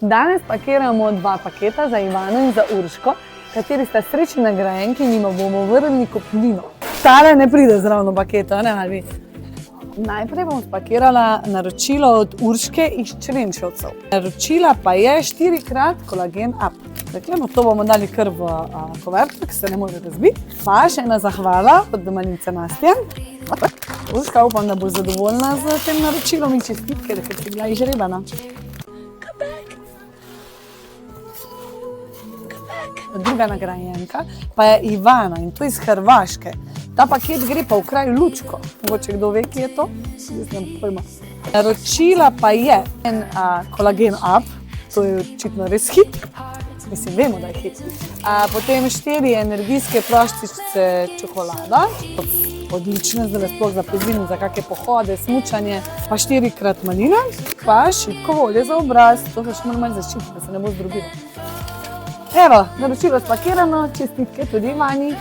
Danes pakiramo 2 paketa za Ivano in za Urško, kateri sta srečni nagrajenki in jima bomo vrnili kupnino. Tale ne pride zraven paketa, ne ali? Najprej bom spakirala naročilo od Urške iz Črenšovcev. Naročila pa je 4x kolagen up. Rekljamo, to bomo dali kar v kuverto, ki se ne more razbiti. Pa še ena zahvala od domaćice Nastje. Urška, upam, da bo zadovoljna z tem naročilom in čestitke, da si bila izžrebana. Druga nagrajenka pa je Ivana in to iz Hrvaške. Ta paket gre pa v kraj Lučko. Mogoče kdo ve, kje je to? Naročila pa je en kolagen up, to je očitno res hit. Mislim, vemo, da je hit. Potem 4 energijske ploščice čokolada. Odlične, zdaj sploh za pozimi, za kakšne pohode, smučanje. Pa 4x malina, pa šipkovo olje za obraz. To se še moramo malo zaščititi, da se ne bo zdrobilo. Evo, naročilo spakirano, čestitke tudi Ivani.